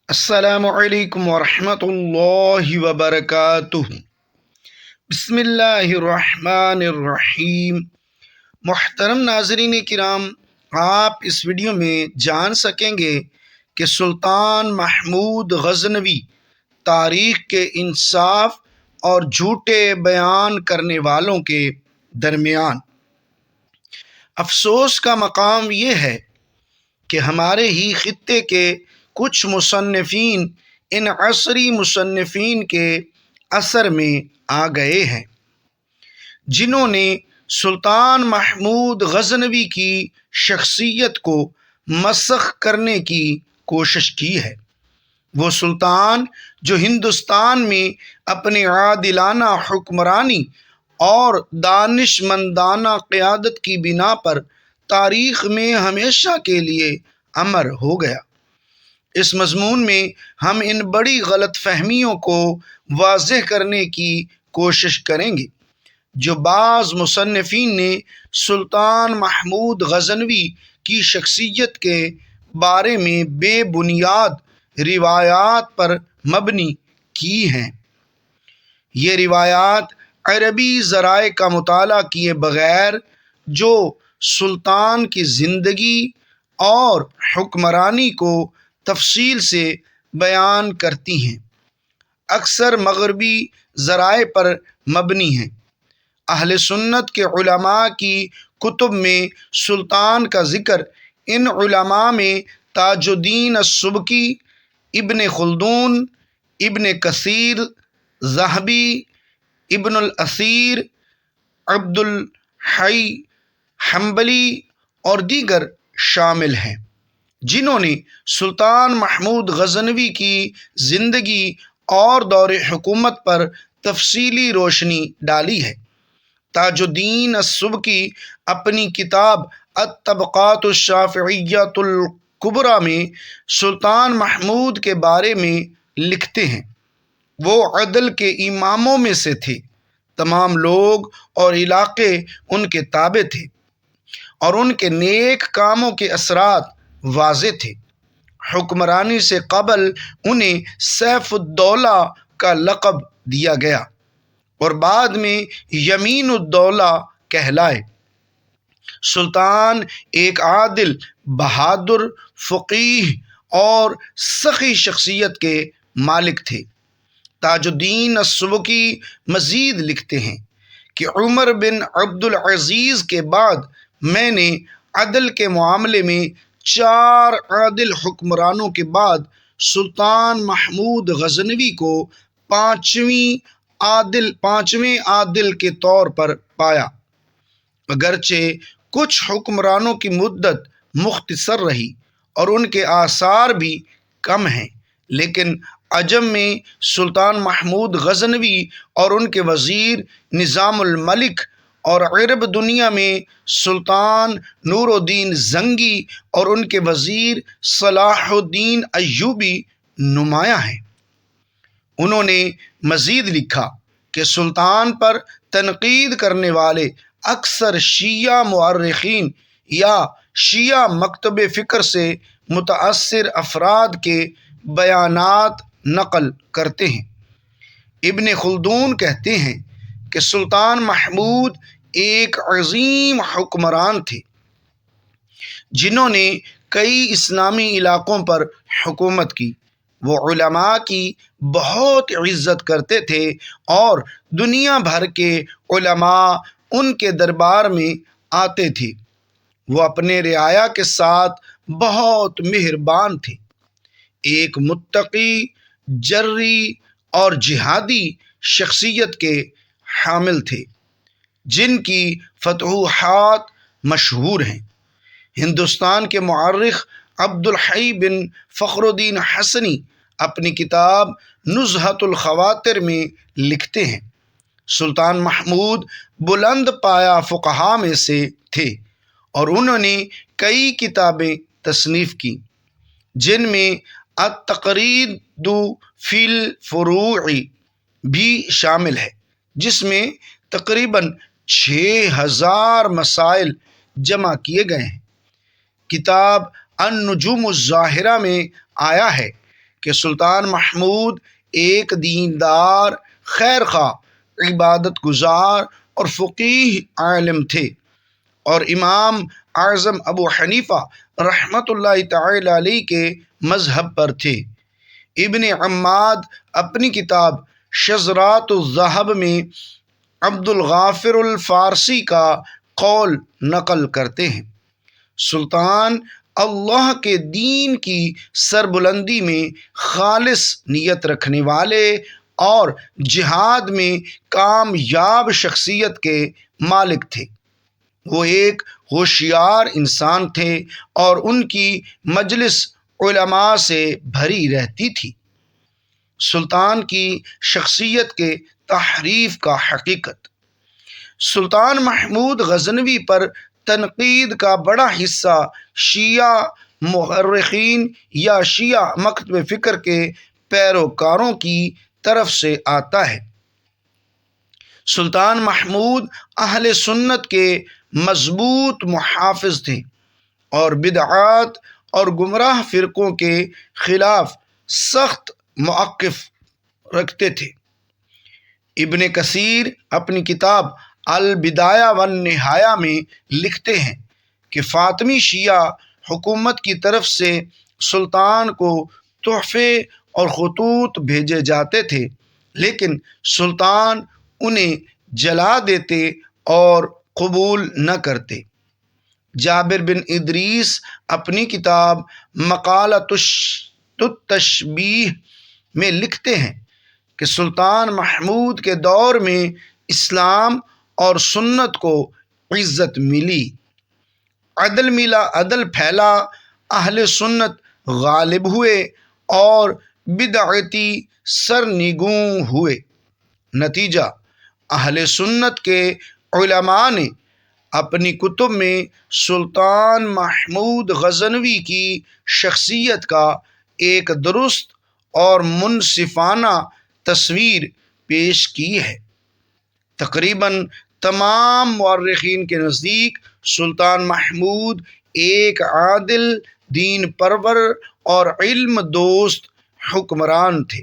السلام علیکم ورحمۃ اللہ وبرکاتہ۔ بسم اللہ الرحمن الرحیم۔ محترم ناظرین کرام، آپ اس ویڈیو میں جان سکیں گے کہ سلطان محمود غزنوی تاریخ کے انصاف اور جھوٹے بیان کرنے والوں کے درمیان افسوس کا مقام یہ ہے کہ ہمارے ہی خطے کے کچھ مصنفین ان عصری مصنفین کے اثر میں آ گئے ہیں، جنہوں نے سلطان محمود غزنوی کی شخصیت کو مسخ کرنے کی کوشش کی ہے۔ وہ سلطان جو ہندوستان میں اپنے عادلانہ حکمرانی اور دانش مندانہ قیادت کی بنا پر تاریخ میں ہمیشہ کے لیے امر ہو گیا۔ اس مضمون میں ہم ان بڑی غلط فہمیوں کو واضح کرنے کی کوشش کریں گے جو بعض مصنفین نے سلطان محمود غزنوی کی شخصیت کے بارے میں بے بنیاد روایات پر مبنی کی ہیں۔ یہ روایات عربی ذرائع کا مطالعہ کیے بغیر جو سلطان کی زندگی اور حکمرانی کو تفصیل سے بیان کرتی ہیں، اکثر مغربی ذرائع پر مبنی ہیں۔ اہل سنت کے علماء کی کتب میں سلطان کا ذکر ان علماء میں تاج الدین السبکی، ابن خلدون، ابن کثیر، ذہبی، ابن الاثیر، عبد الحی حنبلی اور دیگر شامل ہیں، جنہوں نے سلطان محمود غزنوی کی زندگی اور دور حکومت پر تفصیلی روشنی ڈالی ہے۔ تاج الدین السبکی اپنی کتاب الطبقات الشافعیۃ الکبریٰ میں سلطان محمود کے بارے میں لکھتے ہیں، وہ عدل کے اماموں میں سے تھے، تمام لوگ اور علاقے ان کے تابع تھے اور ان کے نیک کاموں کے اثرات واضح تھے۔ حکمرانی سے قبل انہیں سیف الدولہ کا لقب دیا گیا اور بعد میں یمین الدولہ کہلائے۔ سلطان ایک عادل، بہادر، فقیہ اور سخی شخصیت کے مالک تھے۔ تاج الدین السبکی مزید لکھتے ہیں کہ عمر بن عبد العزیز کے بعد میں نے عدل کے معاملے میں 4 عادل حکمرانوں کے بعد سلطان محمود غزنوی کو 5ویں عادل کے طور پر پایا۔ اگرچہ کچھ حکمرانوں کی مدت مختصر رہی اور ان کے آثار بھی کم ہیں، لیکن عجم میں سلطان محمود غزنوی اور ان کے وزیر نظام الملک اور عرب دنیا میں سلطان نور الدین زنگی اور ان کے وزیر صلاح الدین ایوبی نمایاں ہیں۔ انہوں نے مزید لکھا کہ سلطان پر تنقید کرنے والے اکثر شیعہ مورخین یا شیعہ مکتب فکر سے متاثر افراد کے بیانات نقل کرتے ہیں۔ ابن خلدون کہتے ہیں کہ سلطان محمود ایک عظیم حکمران تھے جنہوں نے کئی اسلامی علاقوں پر حکومت کی۔ وہ علماء کی بہت عزت کرتے تھے اور دنیا بھر کے علماء ان کے دربار میں آتے تھے۔ وہ اپنے رعایا کے ساتھ بہت مہربان تھے، ایک متقی، جری اور جہادی شخصیت کے حامل تھے جن کی فتوحات مشہور ہیں۔ ہندوستان کے مورخ عبد الحی بن فخر الدین حسنی اپنی کتاب نزہۃ الخواطر میں لکھتے ہیں، سلطان محمود بلند پایہ فقہا میں سے تھے اور انہوں نے کئی کتابیں تصنیف کی، جن میں التقرید فی الفروع بھی شامل ہے، جس میں تقریباً 6000 مسائل جمع کیے گئے ہیں۔ کتاب النجوم الظاہرہ میں آیا ہے کہ سلطان محمود ایک دیندار، خیر خواہ، عبادت گزار اور فقیہ عالم تھے، اور امام اعظم ابو حنیفہ رحمۃ اللہ تعالی علیہ کے مذہب پر تھے۔ ابن عماد اپنی کتاب شذرات الذہب میں عبد الغافر الفارسی کا قول نقل کرتے ہیں، سلطان اللہ کے دین کی سربلندی میں خالص نیت رکھنے والے اور جہاد میں کامیاب شخصیت کے مالک تھے۔ وہ ایک ہوشیار انسان تھے اور ان کی مجلس علماء سے بھری رہتی تھی۔ سلطان کی شخصیت کے تحریف کا حقیقت: سلطان محمود غزنوی پر تنقید کا بڑا حصہ شیعہ مورخین یا شیعہ مکتب فکر کے پیروکاروں کی طرف سے آتا ہے۔ سلطان محمود اہل سنت کے مضبوط محافظ تھے اور بدعات اور گمراہ فرقوں کے خلاف سخت موقف رکھتے تھے۔ ابن کثیر اپنی کتاب البدایہ والنہایہ میں لکھتے ہیں کہ فاطمی شیعہ حکومت کی طرف سے سلطان کو تحفے اور خطوط بھیجے جاتے تھے، لیکن سلطان انہیں جلا دیتے اور قبول نہ کرتے۔ جابر بن ادریس اپنی کتاب مقالۃ التشبیہ میں لکھتے ہیں کہ سلطان محمود کے دور میں اسلام اور سنت کو عزت ملی، عدل ملا، عدل پھیلا، اہل سنت غالب ہوئے اور بدعتی سرنگوں ہوئے۔ نتیجہ: اہل سنت کے علماء نے اپنی کتب میں سلطان محمود غزنوی کی شخصیت کا ایک درست اور منصفانہ تصویر پیش کی ہے۔ تقریباً تمام مورخین کے نزدیک سلطان محمود ایک عادل، دین پرور اور علم دوست حکمران تھے۔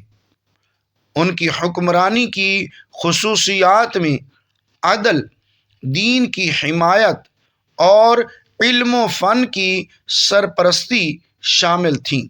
ان کی حکمرانی کی خصوصیات میں عدل، دین کی حمایت اور علم و فن کی سرپرستی شامل تھیں۔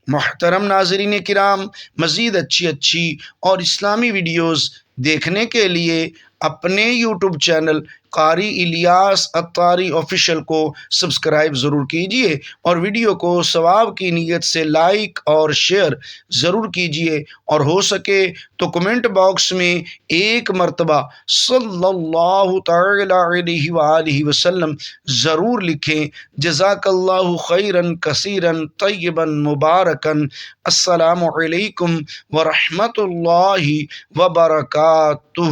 محترم ناظرین کرام، مزید اچھی اور اسلامی ویڈیوز دیکھنے کے لیے اپنے یوٹیوب چینل قاری الیاس عطاری آفیشیل کو سبسکرائب ضرور کیجیے اور ویڈیو کو ثواب کی نیت سے لائک اور شیئر ضرور کیجیے، اور ہو سکے تو کمنٹ باکس میں ایک مرتبہ صلی اللہ تعالی علیہ وآلہ وسلم ضرور لکھیں۔ جزاک اللہ خیرا کثیرا طیبا مبارکا۔ السلام علیکم ورحمۃ اللہ وبرکاتہ۔